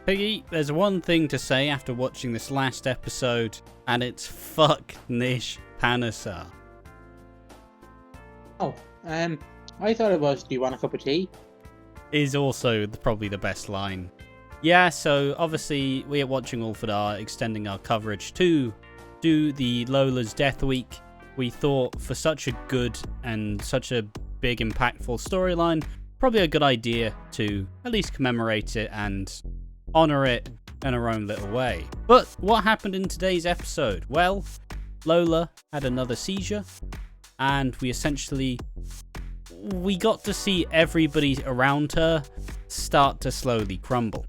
Piggy, there's one thing to say after watching this last episode, and it's fuck Nish Panasar. Oh, I thought it was, do you want a cup of tea? Is also probably the best line. Yeah, so obviously we at Watching Walford are extending our coverage to do the Lola's Death Week. We thought for such a good and such a big impactful storyline, probably a good idea to at least commemorate it and honour it in our own little way. But what happened in today's episode? Well, Lola had another seizure, and we got to see everybody around her start to slowly crumble.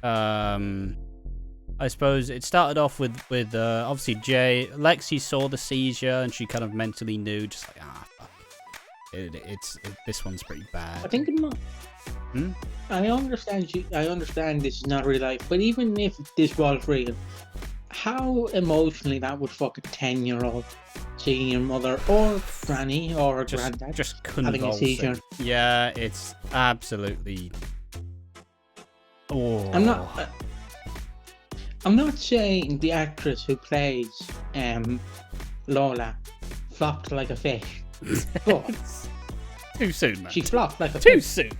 I suppose it started off with obviously Jay. Lexi saw the seizure and she kind of mentally knew, just like, fuck. This one's pretty bad. I think it might. I understand this is not real life, but even if this was real, how emotionally that would fuck a 10-year-old seeing your mother or granny or a granddad just having a seizure. Yeah, it's absolutely. Oh. I'm not saying the actress who plays Lola flopped like a fish, but too soon, man. She flopped like a too fish. soon.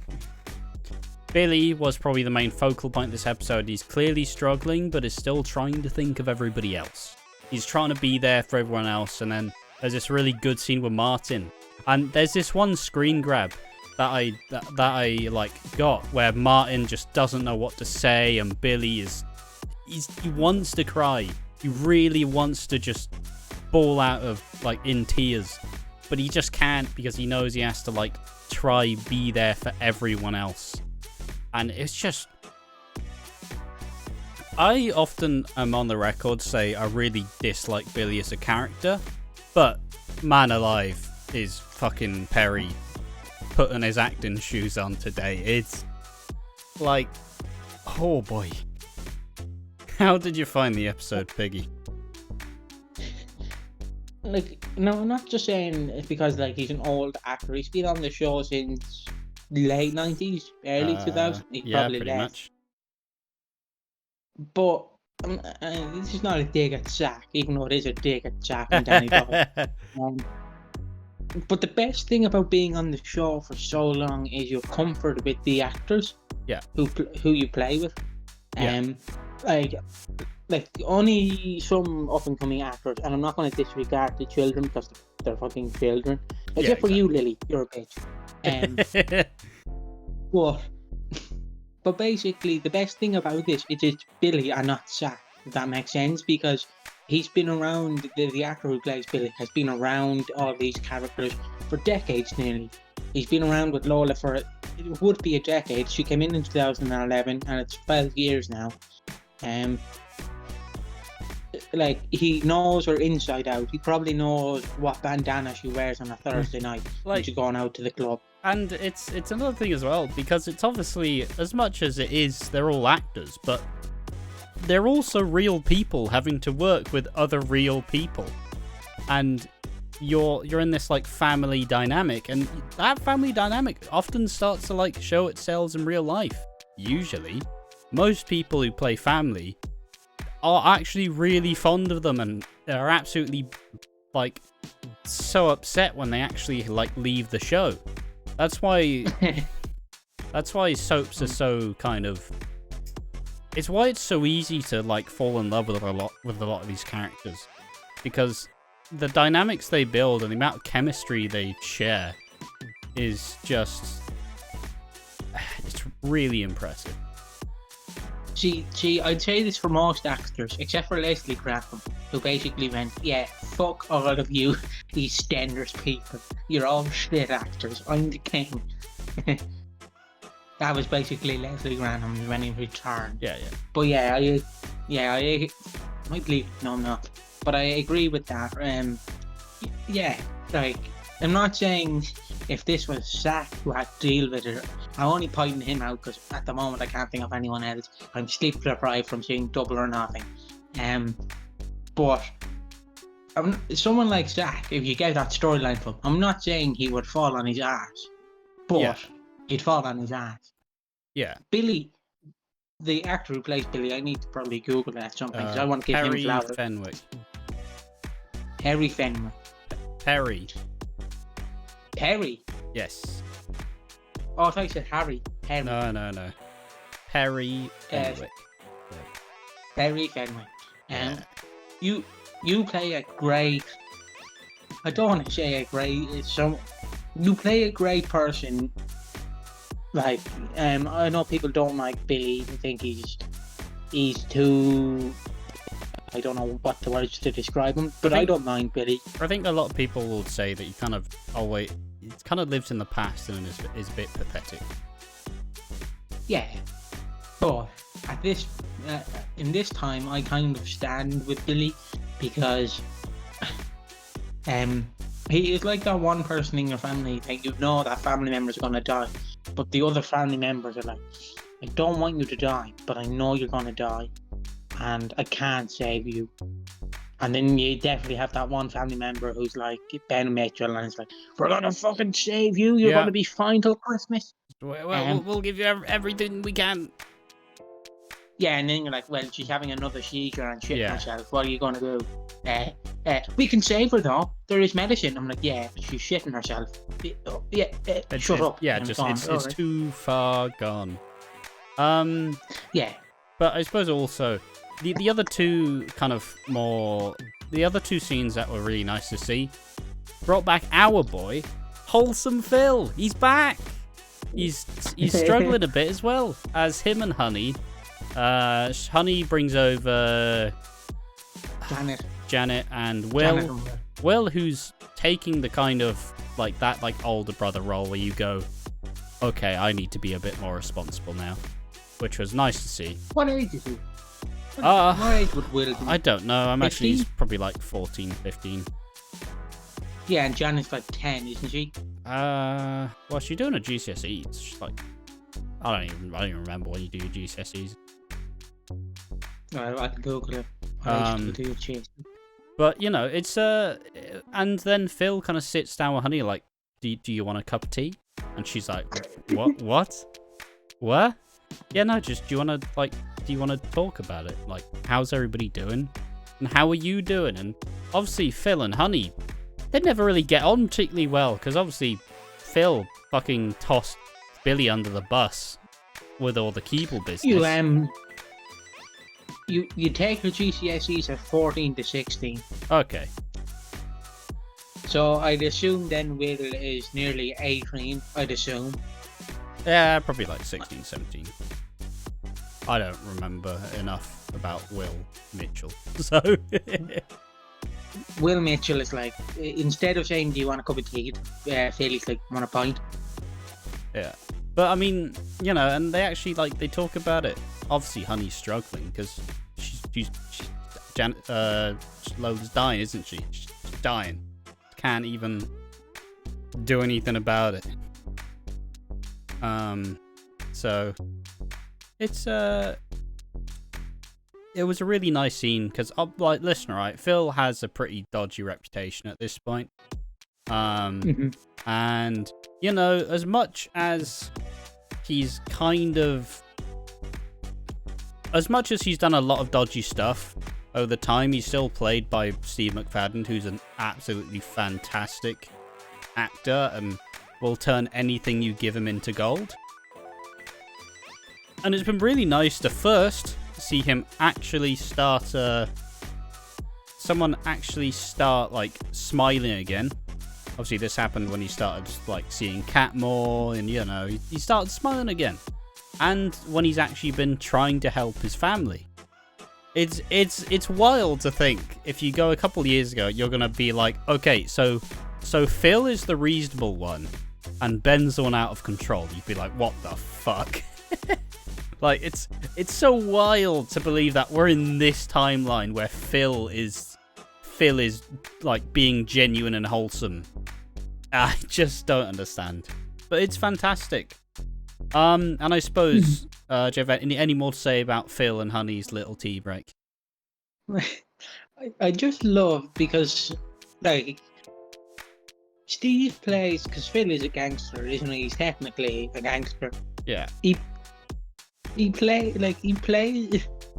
Billy was probably the main focal point this episode. He's clearly struggling, but is still trying to think of everybody else. He's trying to be there for everyone else, and then there's this really good scene with Martin, and there's this one screen grab that I like got where Martin just doesn't know what to say, and Billy he wants to cry. He really wants to just bawl out of like in tears, but he just can't because he knows he has to like try be there for everyone else. And it's just, I often am on the record say I really dislike Billy as a character, but man alive is fucking Perry putting his acting shoes on today. It's like, oh boy. How did you find the episode, Piggy? Like, no, I'm not just saying it's because like he's an old actor. He's been on the show since late 90s, early 2000s. He's probably pretty less. much. But this is not a dig at Zach, even though it is a dig at Zach and Danny Boyle. But the best thing about being on the show for so long is your comfort with the actors. Yeah. Who you play with. Like only some up and coming actors, and I'm not going to disregard the children because they're fucking children. Except for you, Lily, you're a bitch. But basically, the best thing about this is it's Billy and not Zach. If that makes sense, because he's been around. The actor who plays Billy has been around all these characters for decades nearly. He's been around with Lola for it would be a decade. She came in 2011, and it's 12 years now. Like he knows her inside out. He probably knows what bandana she wears on a Thursday night when she's going out to the club. And it's another thing as well, because it's obviously, as much as it is, they're all actors, but they're also real people having to work with other real people. And you're in this like family dynamic, and that family dynamic often starts to like show itself in real life. Usually, most people who play family are actually really fond of them and are absolutely like so upset when they actually like leave the show. That's why soaps are so kind of, it's why it's so easy to like fall in love with a lot of these characters, because the dynamics they build and the amount of chemistry they share is just, it's really impressive. I'd say this for most actors, except for Leslie Graham, who basically went, yeah, fuck all of you Eastenders people. You're all shit actors. I'm the king. That was basically Leslie Graham when he returned. Yeah. But I might believe. No, I'm not. But I agree with that. Like, I'm not saying if this was Zach who had to deal with it. I'm only pointing him out because at the moment I can't think of anyone else. I'm sleep deprived from seeing Double or Nothing. But someone like Zach, if you get that storyline from, I'm not saying he would fall on his ass, but he'd fall on his ass. Yeah. Billy the actor who plays Billy, I need to probably Google that something because I want to give him Perry flowers. Fenwick. Harry Fenwick. Perry. Perry. Yes. Oh, I thought you said Harry. Harry. No. Perry Fenwick. Perry Fenwick. Yeah. You play a great. I don't want to say a great. You play a great person. Like, I know people don't like Billy. They think he's too. I don't know what the words to describe him, but I don't mind Billy. I think a lot of people will say that he kind of lives in the past and is a bit pathetic. Yeah, but at this in this time, I kind of stand with Billy because he is like that one person in your family that you know that family member is gonna die, but the other family members are like, I don't want you to die, but I know you're gonna die, and I can't save you. And then you definitely have that one family member who's like Ben Mitchell, and it's like, we're gonna fucking save you. You're gonna be fine till Christmas. We'll give you everything we can. Yeah, and then you're like, well, she's having another seizure and shitting herself. What are you gonna do? We can save her though. There is medicine. I'm like, yeah, but she's shitting herself. Shut up. Yeah, it's too far gone. Yeah. But I suppose also the other two the other two scenes that were really nice to see brought back our boy, Wholesome Phil. He's back. He's struggling a bit as well as him and Honey. Honey brings over Janet and Will. Will, who's taking the kind of like older brother role where you go, okay, I need to be a bit more responsible now, which was nice to see. What age is he? What age would Will be? I don't know. I'm 15? actually he's probably like 14, 15. Yeah, and Janet's like 10, isn't she? Well, she's doing a GCSEs. She's like, I don't even remember when you do your GCSEs. I can Google it. But you know, it's and then Phil kind of sits down with Honey like, do you want a cup of tea? And she's like, what? Yeah, no, just do you want to talk about it? Like, how's everybody doing? And how are you doing? And obviously Phil and Honey, they never really get on particularly well because obviously Phil fucking tossed Billy under the bus with all the Keeble business. You take your GCSEs at 14 to 16. Okay. So I'd assume then Will is nearly 18, I'd assume. Yeah, probably like 16, 17. I don't remember enough about Will Mitchell, so... Will Mitchell is like, instead of saying, do you want a cup of tea, Philly's like, want a pint? Yeah. But I mean, you know, and they actually, like, they talk about it. Obviously, Honey's struggling because Lola's dying, isn't she? She's dying. Can't even do anything about it. So it's it was a really nice scene because, like, listen, right, Phil has a pretty dodgy reputation at this point. And you know, as much as he's done a lot of dodgy stuff over the time, he's still played by Steve McFadden, who's an absolutely fantastic actor and will turn anything you give him into gold. And it's been really nice to first see him actually start like smiling again. Obviously this happened when he started like seeing Cat more, and you know, he started smiling again. And when he's actually been trying to help his family. It's wild to think if you go a couple of years ago, you're gonna be like, okay, so Phil is the reasonable one and Ben's the one out of control. You'd be like, what the fuck? Like, it's so wild to believe that we're in this timeline where Phil is like being genuine and wholesome. I just don't understand. But it's fantastic. And I suppose, do you have any more to say about Phil and Honey's little tea break? I just love because, like, Steve plays, because Phil is a gangster, isn't he? He's technically a gangster. Yeah. he played like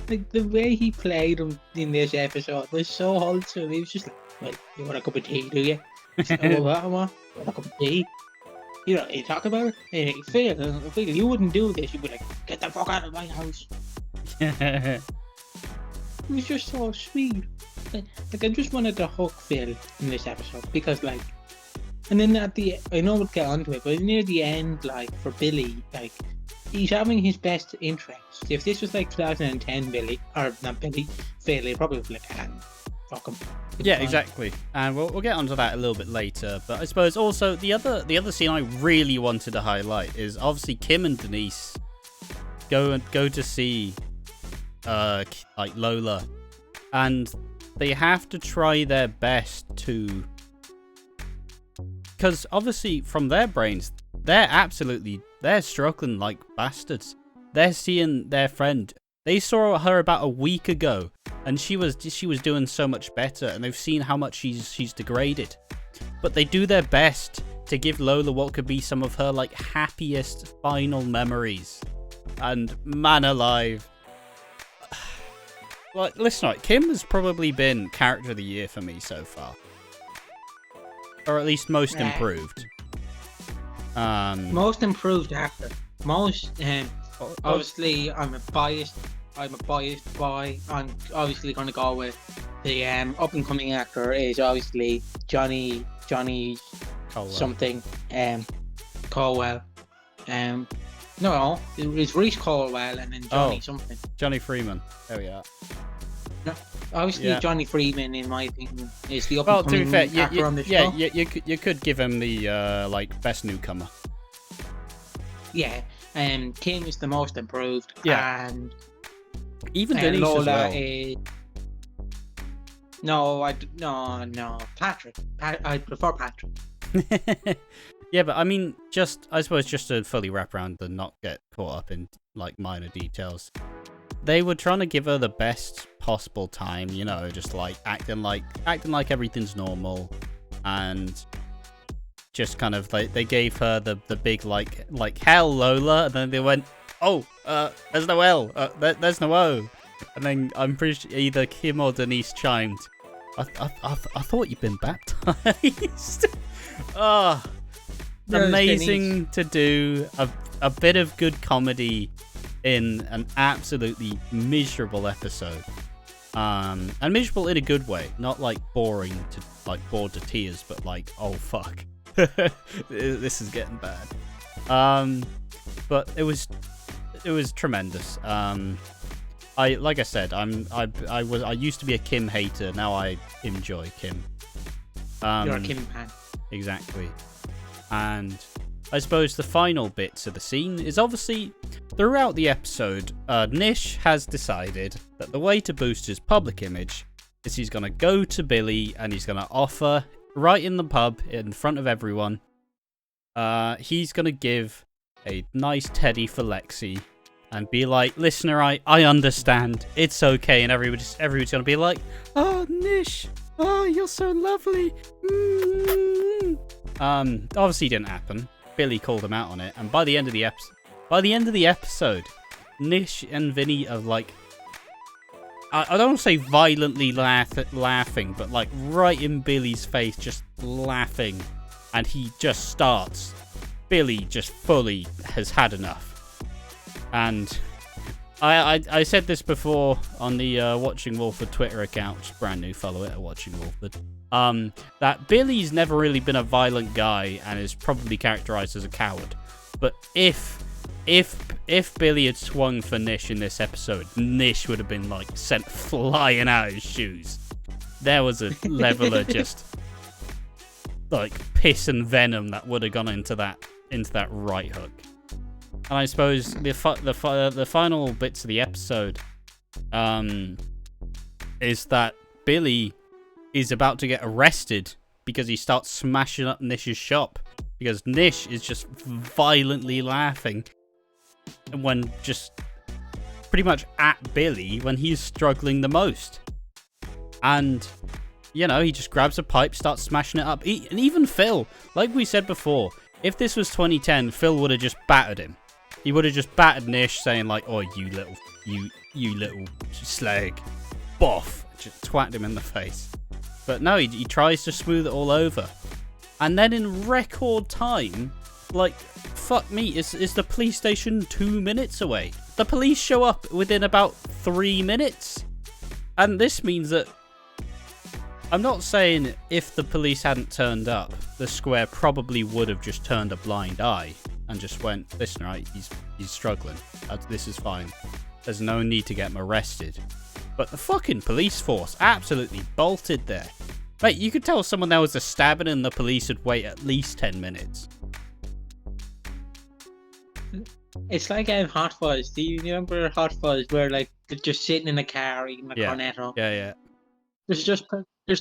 like the way he played him in this episode was so wholesome. He was just like, "Well, you want a cup of tea, do you?" He's like, "Oh, what? I want a cup of tea." You know, you talk about it. Hey, Phil, you wouldn't do this. You'd be like, "Get the fuck out of my house." It was just so sweet. Like I just wanted to hug Phil in this episode because like, and then I know we'll get onto it, but near the end, like for Billy, like he's having his best interests. If this was like 2010 Billy, or not Billy, Phil, he'd probably be like, fuck him. Yeah, exactly. And we'll get onto that a little bit later. But I suppose also the other scene I really wanted to highlight is obviously Kim and Denise go to see like Lola, and they have to try their best to, because obviously from their brains they're struggling like bastards. They're seeing their friend. They saw her about a week ago, and she was doing so much better, and they've seen how much she's degraded. But they do their best to give Lola what could be some of her like happiest final memories. And man alive. Like, listen, right, Kim has probably been character of the year for me so far. Or at least most improved. Most improved actor. Most obviously I'm a biased boy. I'm obviously gonna go with the up and coming actor is obviously Johnny Colwell. Something Colwell. No, it was Reese Colwell and then Johnny something. Johnny Freeman. There we are. No, obviously Johnny Freeman, in my opinion, is the up and coming actor on the show. Yeah, you could give him the like best newcomer. Yeah, Kim is the most improved. Yeah, and even Denise Lola as well. Is... No, Patrick. I prefer Patrick. Yeah, but I mean, I suppose just to fully wrap around and not get caught up in like minor details, they were trying to give her the best possible time, you know, just like acting like everything's normal, and just kind of like they gave her the big like hell Lola, and then they went, oh, there's no L, there's no O, and then I'm pretty sure either Kim or Denise chimed, I thought you'd been baptized. Oh. Amazing to do a bit of good comedy in an absolutely miserable episode, and miserable in a good way, not like boring to like bored to tears, but like, oh fuck, this is getting bad. But it was tremendous. I used to be a Kim hater. Now I enjoy Kim. You're a Kim fan. Exactly. And I suppose the final bits of the scene is obviously throughout the episode, Nish has decided that the way to boost his public image is he's going to go to Billy and he's going to offer right in the pub in front of everyone. He's going to give a nice teddy for Lexi and be like, listener, I understand. It's okay. And everybody's going to be like, oh, Nish. Oh, you're so lovely. Obviously didn't happen. Billy called him out on it, and by the end of the episode, Nish and Vinny are like, I don't want to say violently laughing, but like right in Billy's face, just laughing, and he just starts. Billy just fully has had enough, and I said this before on the Watching Walford Twitter account, which is brand new, follow it at Watching Walford. That Billy's never really been a violent guy and is probably characterized as a coward. But if Billy had swung for Nish in this episode, Nish would have been like sent flying out of his shoes. There was a level of just like piss and venom that would have gone into that right hook. And I suppose the final bits of the episode is that Billy is about to get arrested because he starts smashing up Nish's shop because Nish is just violently laughing when just pretty much at Billy when he's struggling the most. And, you know, he just grabs a pipe, starts smashing it up. And even Phil, like we said before, if this was 2010, Phil would have just battered him. He would have just battered Nish, saying like, "Oh, you little slag, boff," just twatted him in the face. But no, he tries to smooth it all over, and then in record time, like, fuck me, is the police station 2 minutes away? The police show up within about 3 minutes, and this means that. I'm not saying if the police hadn't turned up, the square probably would have just turned a blind eye and just went, "Listen, right, he's struggling. This is fine. There's no need to get him arrested." But the fucking police force absolutely bolted there. Mate, you could tell someone there was a stabbing and the police would wait at least 10 minutes. It's like Hot Fuzz. Do you remember Hot Fuzz where like they're just sitting in a car eating a cornetto? Yeah. There's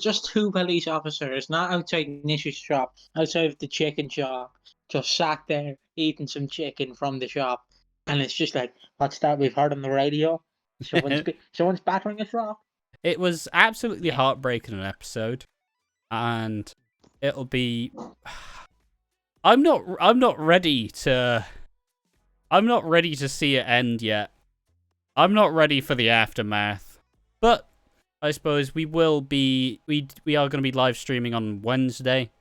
just 2 police officers, not outside Nish's shop, outside of the chicken shop, just sat there eating some chicken from the shop, and it's just like, "What's that we've heard on the radio? Someone's battering a shop." It was absolutely heartbreaking an episode, and it'll be. I'm not ready to see it end yet. I'm not ready for the aftermath, but I suppose we will be. We are going to be live streaming on Wednesday,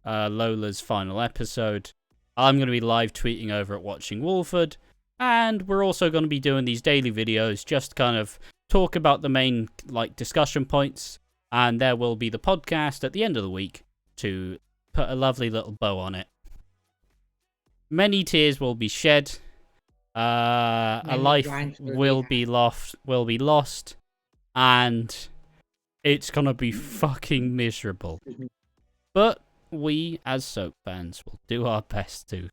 Lola's final episode. I'm going to be live tweeting over at Watching Walford, and we're also going to be doing these daily videos, just kind of talk about the main like discussion points, and there will be the podcast at the end of the week to put a lovely little bow on it. Many tears will be shed. A life will be lost, and it's gonna be fucking miserable. But we, as soap fans, will do our best to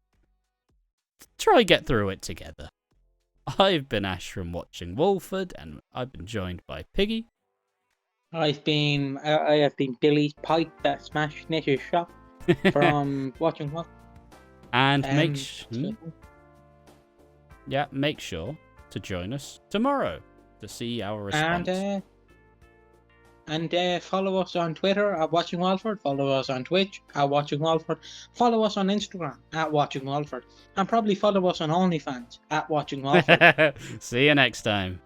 try get through it together. I've been Ash from Watching Walford, and I've been joined by Piggy. I have been Billy's pipe that smashed Nish's shop from Watching Walford. And make sure to join us tomorrow to see our response. And follow us on Twitter at Watching Walford. Follow us on Twitch at Watching Walford. Follow us on Instagram at Watching Walford. And probably follow us on OnlyFans at Watching Walford. See you next time.